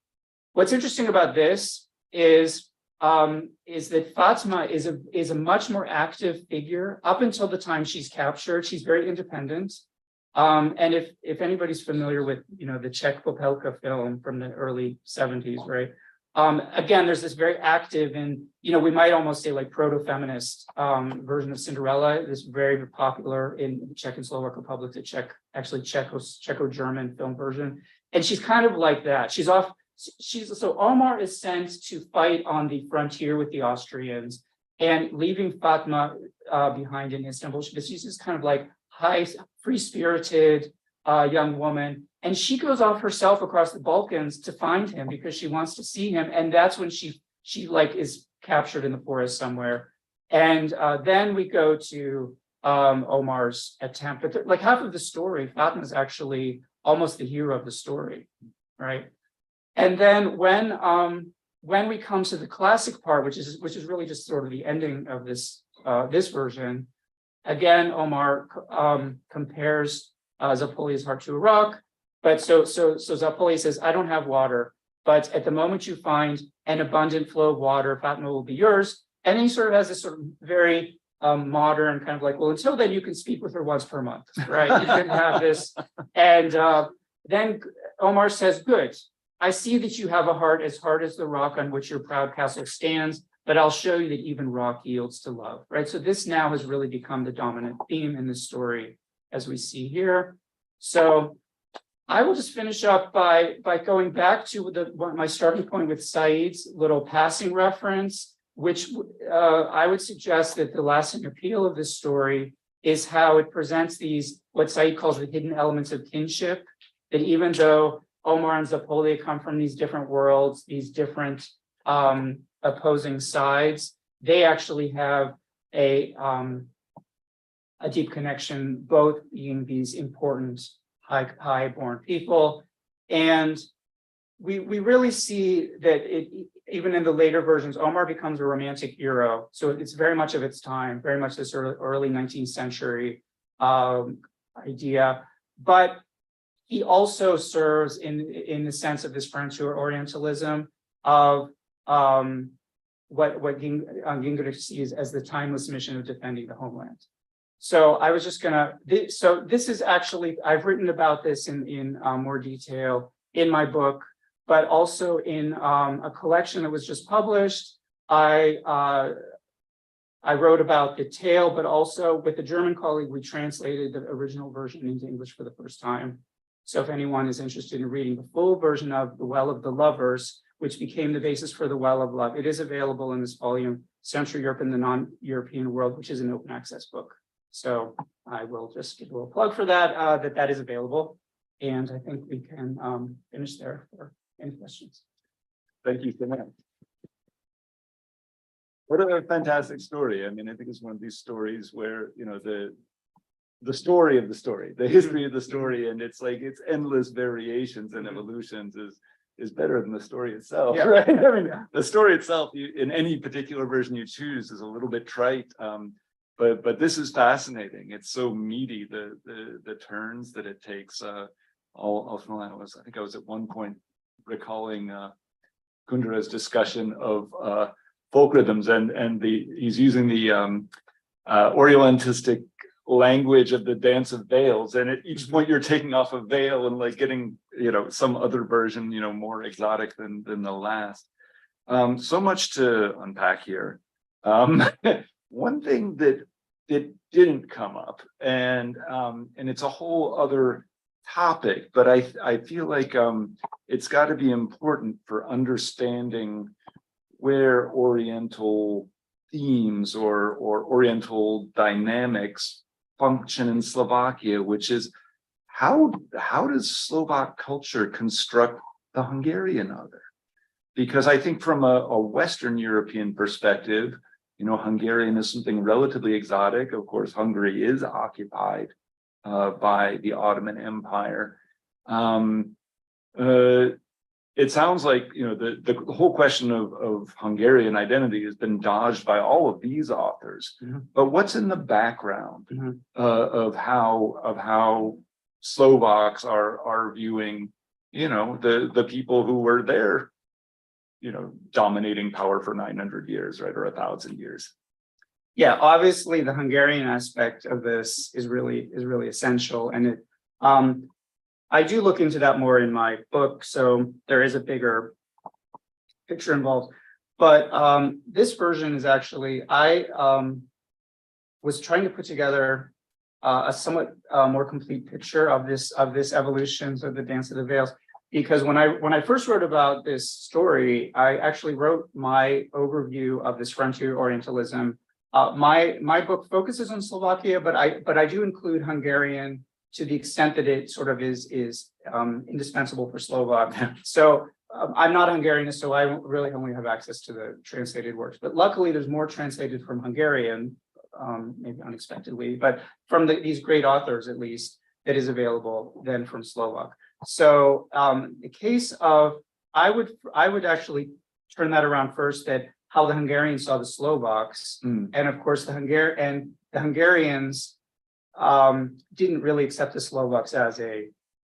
what's interesting about this is that Fatima is a much more active figure up until the time she's captured. She's very independent. And if anybody's familiar with, the Czech Popelka film from the early 70s, right? Again, there's this very active and, we might almost say like proto-feminist version of Cinderella. This very popular in the Czech and Slovak Republic, the Czech-German film version. And she's kind of like that. So Omar is sent to fight on the frontier with the Austrians and leaving Fatima behind in Istanbul. She's just kind of like high, free-spirited young woman. And she goes off herself across the Balkans to find him because she wants to see him. And that's when she like is captured in the forest somewhere. And then we go to Omar's attempt. But like half of the story, Fatima is actually almost the hero of the story, right? And then when we come to the classic part, which is really just sort of the ending of this version, again, Omar compares Zápolya's heart to a rock. But so Zápolya says, I don't have water, but at the moment you find an abundant flow of water, Fatima will be yours. And then he sort of has this sort of very modern kind of like, well, until then you can speak with her once per month, right? You can have this. And then Omar says, good. I see that you have a heart as hard as the rock on which your proud castle stands, but I'll show you that even rock yields to love, right? So this now has really become the dominant theme in the story, as we see here. So I will just finish up by going back to my starting point with Said's little passing reference, which I would suggest that the lasting appeal of this story is how it presents these, what Said calls the hidden elements of kinship, that even though Omar and Zápolya come from these different worlds, these different opposing sides, they actually have a deep connection, both being these important high-born people. And we really see that even in the later versions, Omar becomes a romantic hero. So it's very much of its time, very much this early 19th century idea. But he also serves in the sense of this frontier Orientalism of what Gingrich sees as the timeless mission of defending the homeland. So I was just gonna, so this is actually, I've written about this in more detail in my book, but also in a collection that was just published. I wrote about the tale, but also with a German colleague, we translated the original version into English for the first time. So if anyone is interested in reading the full version of The Well of the Lovers, which became the basis for The Well of Love, it is available in this volume, Central Europe and the Non-European World, which is an open access book. So I will just give a little plug for that, that is available. And I think we can finish there for any questions. Thank you so much. What a fantastic story. I mean, I think it's one of these stories where, you know, the story of the story, the history of the story, and it's like its endless variations and evolutions is better than the story itself, Yeah. right? I mean, the story itself, in any particular version you choose, is a little bit trite. But this is fascinating. It's so meaty, the turns that it takes. I think I was at one point recalling Kundera's discussion of folk rhythms, and he's using the Orientalistic language of the dance of veils, and at each point you're taking off a veil and like getting, you know, some other version, you know, more exotic than the last. So much to unpack here. One thing that didn't come up, and it's a whole other topic, but I feel like it's got to be important for understanding where Oriental themes or Oriental dynamics function in Slovakia, which is how does Slovak culture construct the Hungarian other? Because I think from a Western European perspective, you know, Hungarian is something relatively exotic. Of course, Hungary is occupied by the Ottoman Empire. It sounds like, you know, the whole question of Hungarian identity has been dodged by all of these authors. Mm-hmm. But what's in the background Mm-hmm. of how Slovaks are viewing, you know, the people who were there, you know, dominating power for 900 years, right, or 1,000 years? Yeah, obviously the Hungarian aspect of this is really essential, and it I do look into that more in my book, so there is a bigger picture involved. But this version is actually, I was trying to put together a somewhat more complete picture of this evolution of the Dance of the Veils, because when I first wrote about this story, I actually wrote my overview of this frontier Orientalism. My book focuses on Slovakia, but I do include Hungarian to the extent that it sort of is indispensable for Slovak. So I'm not Hungarian, so I really only have access to the translated works. But luckily, there's more translated from Hungarian, maybe unexpectedly, but from these great authors, at least, that is available than from Slovak. So the case of, I would actually turn that around first, that how the Hungarians saw the Slovaks, and of course the Hungarians didn't really accept the Slovaks as a,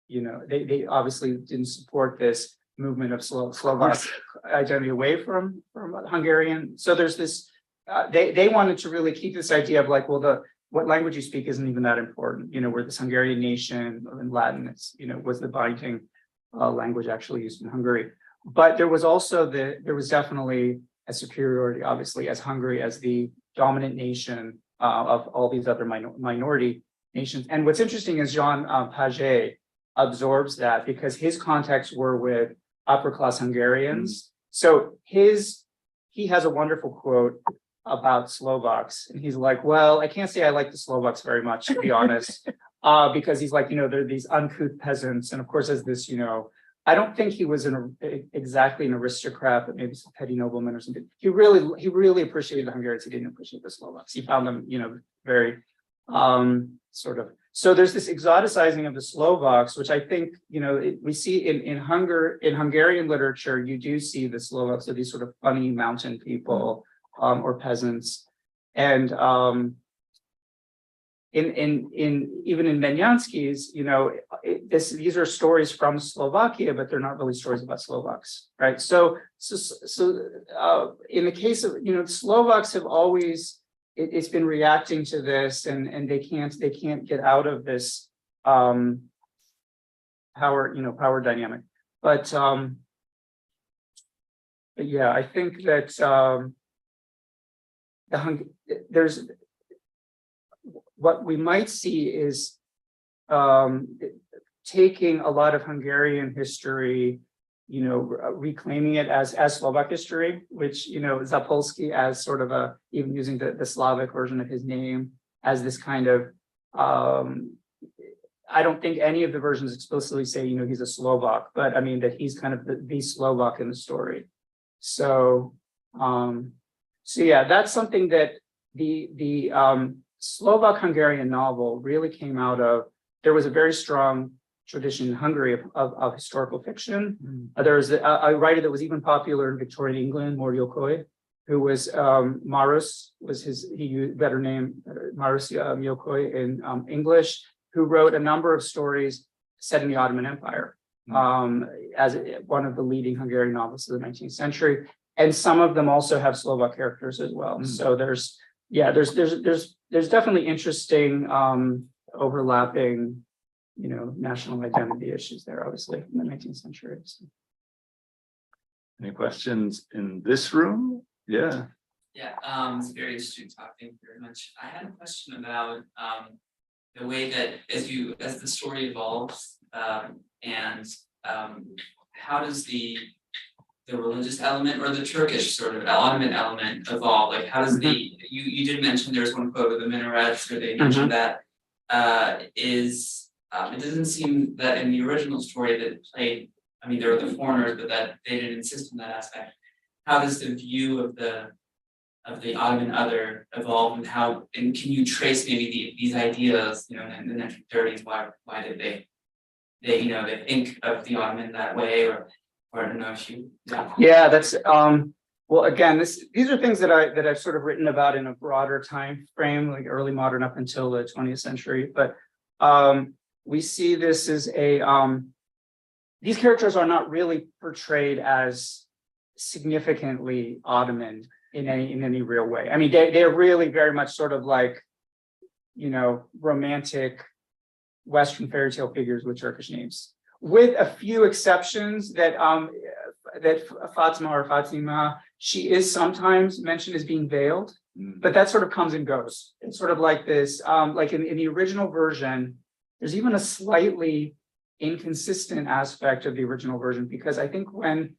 you know, they obviously didn't support this movement of Slovak identity away from Hungarian. So there's this, they wanted to really keep this idea of like, well, what language you speak isn't even that important. You know, we're this Hungarian nation, in Latin, it's, you know, was the binding language actually used in Hungary. But there was also there was definitely a superiority, obviously, as Hungary as the dominant nation of all these other minority nations. And what's interesting is John Paget absorbs that, because his contacts were with upper class Hungarians. So he has a wonderful quote about Slovaks, and he's like, well, I can't say I like the Slovaks very much, to be honest, because he's like, you know, they're these uncouth peasants, and of course, as this, you know, I don't think he was exactly an aristocrat, but maybe some petty nobleman or something. He really appreciated the Hungarians. He didn't appreciate the Slovaks. He found them, you know, very sort of. So there's this exoticizing of the Slovaks, which I think, you know, we see in Hungarian literature. You do see the Slovaks are these sort of funny mountain people or peasants, and even in Mednyánszky's, these are stories from Slovakia, but they're not really stories about Slovaks, right? So in the case of, Slovaks have always, it's been reacting to this, and they can't get out of this power dynamic. But yeah, I think that there's what we might see is taking a lot of Hungarian history, reclaiming it as Slovak history, which, Zápolský as sort of even using the Slavic version of his name as this kind of, I don't think any of the versions explicitly say, he's a Slovak, but I mean that he's kind of the Slovak in the story. So yeah, that's something that the Slovak Hungarian novel really came out of. There was a very strong tradition in Hungary of historical fiction. There was a writer that was even popular in Victorian England, Móryokoy, who was Marus, was his better name, Marus Mjókoly in English, who wrote a number of stories set in the Ottoman Empire as one of the leading Hungarian novelists of the 19th century. And some of them also have Slovak characters as well. So there's definitely interesting overlapping, national identity issues there, obviously, in the 19th century. So. Any questions in this room? Yeah. Yeah, it's very interesting talk. Thank you very much. I had a question about the way that as the story evolves, and how does the religious element or the Turkish sort of Ottoman element evolve? Like, how does you did mention there's one quote of the minarets where they mentioned that it doesn't seem that in the original story that it played, I mean, there were the foreigners, but that they didn't insist on that aspect. How does the view of the Ottoman other evolve, and can you trace maybe these ideas, in the 1930s, why did they think of the Ottoman that way, or I don't know if you. Yeah, that's well, again, these are things that I've sort of written about in a broader time frame, like early modern up until the 20th century. But we see this as these characters are not really portrayed as significantly Ottoman in any real way. I mean, they're really very much sort of like, romantic Western fairy tale figures with Turkish names, with a few exceptions that Fatima or Fatima, she is sometimes mentioned as being veiled, but that sort of comes and goes. It's sort of like this, like in the original version, there's even a slightly inconsistent aspect of the original version, because I think when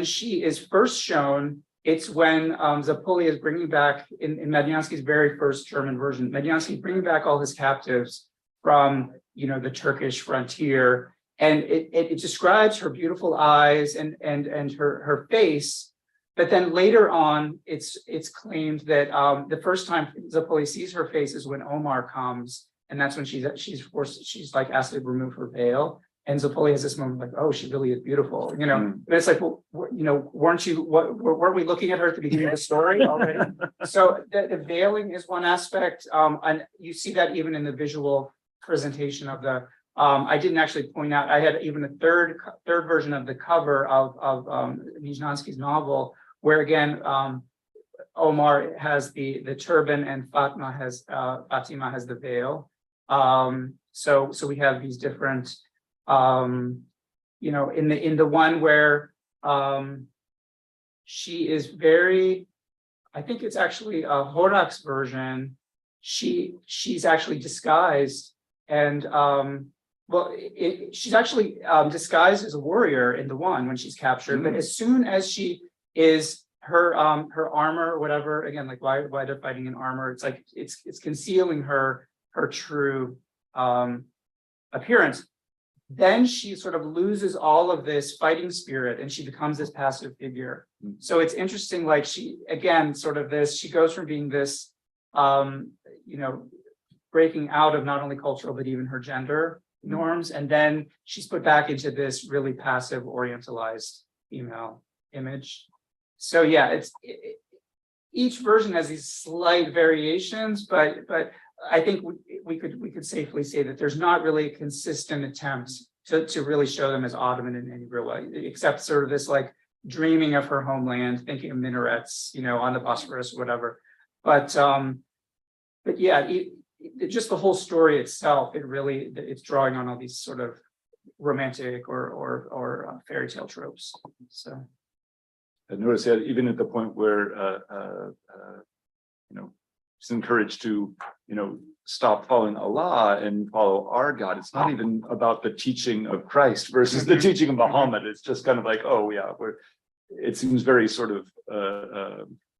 she is first shown, it's when Zápolya is bringing back, in Mednyánszky's very first German version, Mednyánszky is bringing back all his captives from, the Turkish frontier. And it describes her beautiful eyes and her face, but then later on, it's claimed that the first time Zápolya sees her face is when Omar comes, and that's when she's like asked to remove her veil, and Zápolya has this moment like, oh, she really is beautiful, But it's like, well, weren't we looking at her at the beginning of the story already? So the veiling is one aspect, and you see that even in the visual presentation of the. I didn't actually point out, I had even a third version of the cover of Mednyánszky's novel, where again, Omar has the turban and Fatima has the veil. So we have these different, in the one where she is very, I think it's actually Horak's version, she's actually disguised, and she's actually disguised as a warrior in the one when she's captured, but as soon as she is her armor or whatever, again, like why they're fighting in armor, it's like it's concealing her true appearance. Then she sort of loses all of this fighting spirit and she becomes this passive figure. So it's interesting, like she goes from being this breaking out of not only cultural but even her gender norms, and then she's put back into this really passive orientalized female image. So yeah, each version has these slight variations, but I think we could safely say that there's not really a consistent attempt to really show them as Ottoman in any real way, except sort of this like dreaming of her homeland, thinking of minarets, on the Bosphorus, whatever. But yeah, just the whole story itself, it's drawing on all these sort of romantic or fairy tale tropes. So I noticed that even at the point where it's encouraged to stop following Allah and follow our God. It's not even about the teaching of Christ versus the teaching of Muhammad. It's just kind of like, oh yeah, it seems very sort of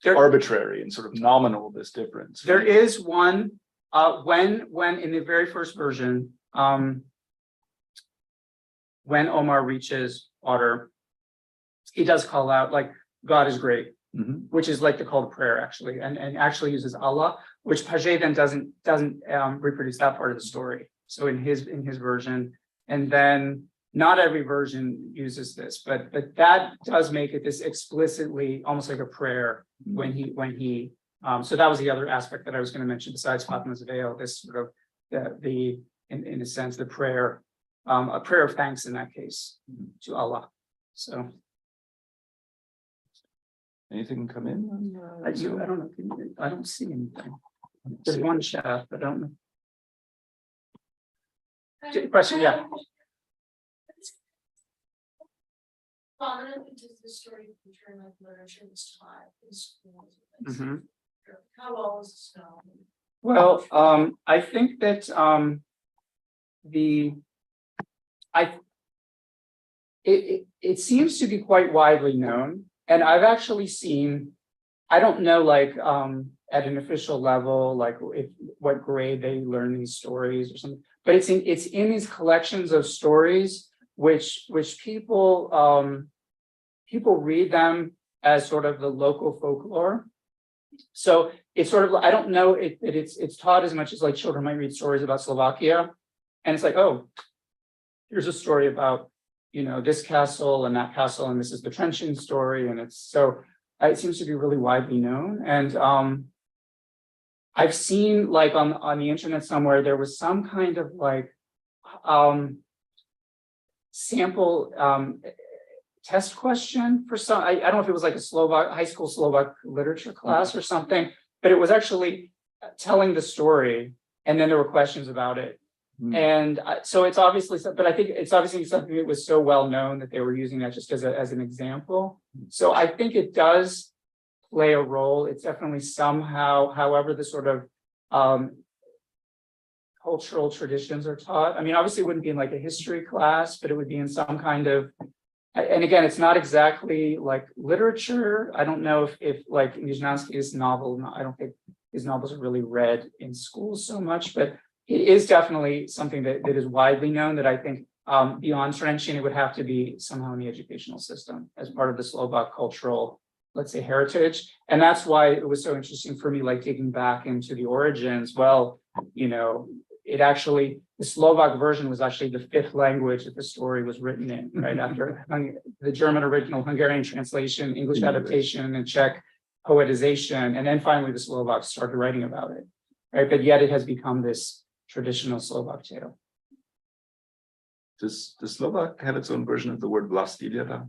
arbitrary and sort of nominal, this difference. There is one when in the very first version, when Omar reaches water, he does call out like God is great. Which is like the call to prayer actually, and actually uses Allah, which Paget then doesn't reproduce that part of the story. So in his version, and then not every version uses this, but that does make it this explicitly almost like a prayer when he so that was the other aspect that I was going to mention besides Fatima's veil, this sort of in a sense the prayer, a prayer of thanks in that case to Allah. So. Anything come in? I don't know. I don't see anything. There's one chat, but I don't know. Question, yeah. Prominently does the story of the German literature was taught in schools? How well is this known? Well, I think that it seems to be quite widely known. And I've actually seen, I don't know, like at an official level, like what grade they learn these stories or something, but it's in these collections of stories which people read them as sort of the local folklore. So it's sort of, I don't know that it's taught as much as like children might read stories about Slovakia, and it's like, oh, here's a story about this castle and that castle, and this is the Trenčín story, and it seems to be really widely known. And I've seen like on the internet somewhere there was some kind of like sample test question for some. I don't know if it was like a high school Slovak literature class or something, but it was actually telling the story, and then there were questions about it. And so it's obviously, but I think it's obviously something that was so well known that they were using that just as an example. So I think it does play a role. It's definitely somehow, however, the sort of cultural traditions are taught. I mean, obviously it wouldn't be in like a history class, but it would be in some kind of, and again, it's not exactly like literature. I don't know if like Mednyánszky's novel, I don't think his novels are really read in schools so much, but it is definitely something that is widely known that I think beyond Trenčín, it would have to be somehow in the educational system as part of the Slovak cultural, let's say, heritage. And that's why it was so interesting for me, like digging back into the origins. Well, the Slovak version was actually the fifth language that the story was written in, right? After the German original, Hungarian translation, English adaptation, and Czech poetization. And then finally the Slovaks started writing about it, right? But yet it has become this traditional Slovak tale. Does the Slovak have its own version of the word vlastivěda?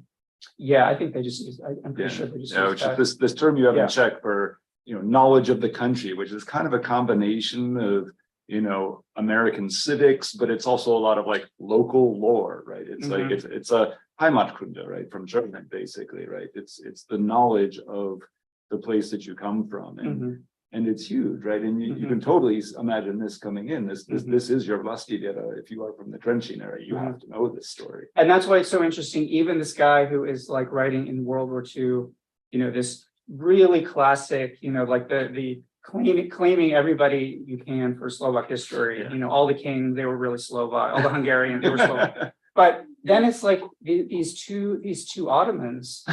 Yeah, I think they just use. I'm pretty sure they just use which that. is this term you have in Czech for knowledge of the country, which is kind of a combination of American civics, but it's also a lot of like local lore, right? It's like it's a Heimatkunde, right, from German, basically, right? It's the knowledge of the place that you come from, and it's huge, right? And you can totally imagine this coming in. This is your vlastivěda. If you are from the Trenčín area, you have to know this story. And that's why it's so interesting. Even this guy who is like writing in World War II, this really classic, like the claiming everybody you can for Slovak history. All the kings, they were really Slovak. All the Hungarians, they were Slovak. But then it's like these two Ottomans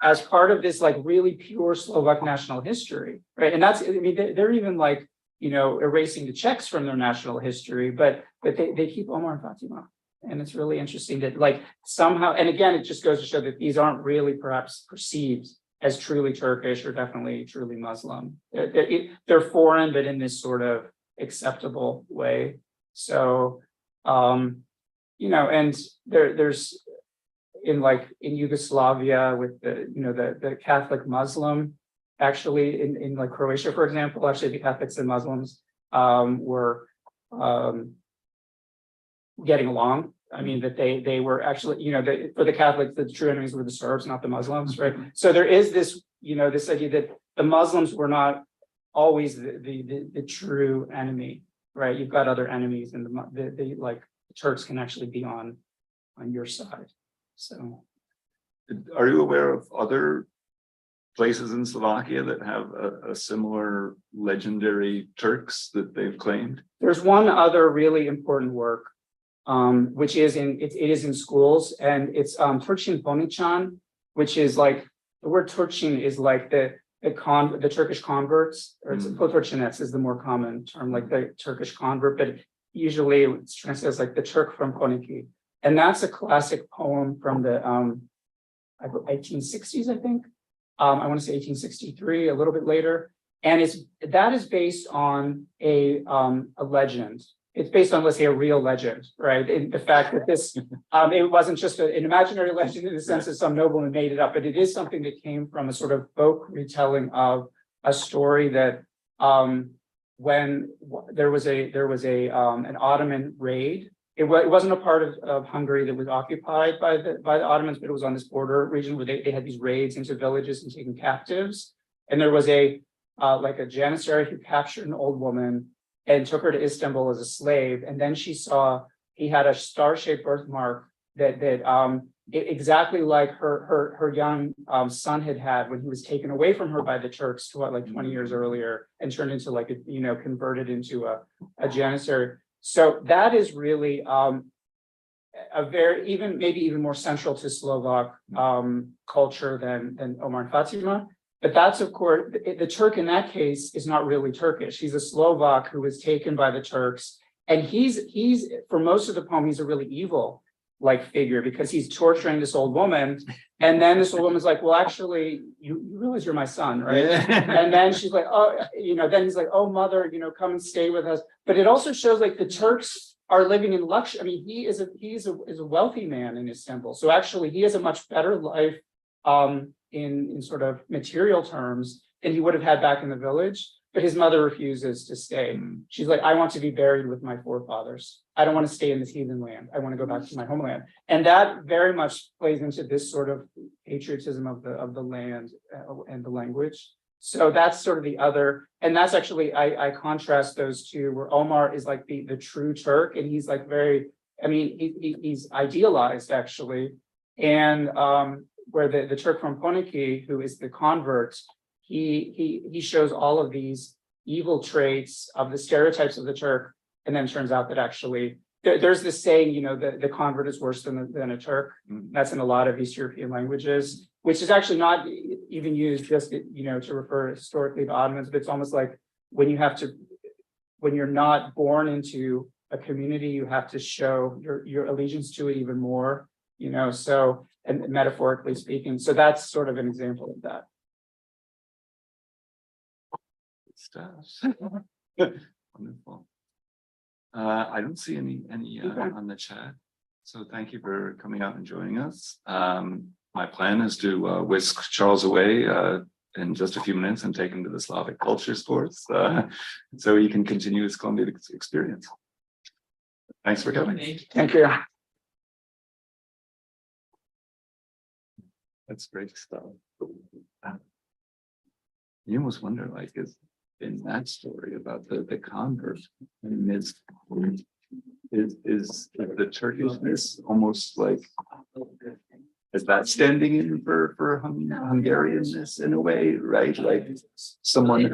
as part of this like really pure Slovak national history, right? And that's, I mean, they're even like, erasing the Czechs from their national history, but they keep Omar and Fatima. And it's really interesting that like somehow, and again, it just goes to show that these aren't really perhaps perceived as truly Turkish or definitely truly Muslim. They're foreign, but in this sort of acceptable way. So, and there's in Yugoslavia with the Catholic Muslim, actually in like Croatia, for example, actually the Catholics and Muslims were getting along. I mean, that they were actually, for the Catholics, the true enemies were the Serbs, not the Muslims, right? So there is this, this idea that the Muslims were not always the true enemy, right? You've got other enemies, and the Turks can actually be on your side. So, are you aware of other places in Slovakia that have a similar legendary Turks that they've claimed? there's one other really important work, which is it is in schools, and it's Trenčín Ponichan, which is like the word Turčín is like the Turkish converts, or it's Potorčinets is the more common term, like the Turkish convert, but usually it's translated as like the Turk from Poniki. And that's a classic poem from the 1860s, I think. I want to say 1863, a little bit later. And that is based on a legend. It's based on, let's say, a real legend, right? In the fact that this, it wasn't just an imaginary legend in the sense that some nobleman made it up, but it is something that came from a sort of folk retelling of a story that when there was an Ottoman raid. It wasn't a part of Hungary that was occupied by the Ottomans, but it was on this border region where they had these raids into villages and taking captives. And there was a janissary who captured an old woman and took her to Istanbul as a slave. And then she saw he had a star-shaped birthmark that exactly like her young son had when he was taken away from her by the Turks 20 years earlier and turned into converted into a janissary. So that is really a very maybe even more central to Slovak culture than Omar and Fatima. But that's, of course, the Turk in that case is not really Turkish. He's a Slovak who was taken by the Turks. And he's for most of the poem, he's a really evil figure because he's torturing this old woman. And then this old woman's like, well, actually, you realize you're my son, right? And then she's like, oh, then he's like, oh, mother, come and stay with us. But it also shows the Turks are living in luxury. I mean, he's a wealthy man in Istanbul. So actually he has a much better life in sort of material terms than he would have had back in the village. But his mother refuses to stay. She's like, I want to be buried with my forefathers. I don't want to stay in this heathen land. I want to go back to my homeland. And that very much plays into this sort of patriotism of the land and the language. So that's sort of the other, and that's actually, I contrast those two where Omar is like the true Turk, and he's he's idealized actually. And where the Turk from Poniki, who is the convert, he shows all of these evil traits of the stereotypes of the Turk, and then turns out that actually there's this saying, the convert is worse than a Turk. That's in a lot of East European languages, which is actually not even used just to refer historically to Ottomans, but it's almost like when you're not born into a community, you have to show your allegiance to it even more, so, and metaphorically speaking. So that's sort of an example of that. Stuff. Wonderful. I don't see any on the chat, so thank you for coming out and joining us. My plan is to whisk Charles away in just a few minutes and take him to the Slavic cultures course, so he can continue his Columbia experience. Thanks for coming. Thank you. That's great stuff. You almost wonder, is in that story about the convert, is the Turkishness almost is that standing in for Hungarianness in a way, right? Like someone who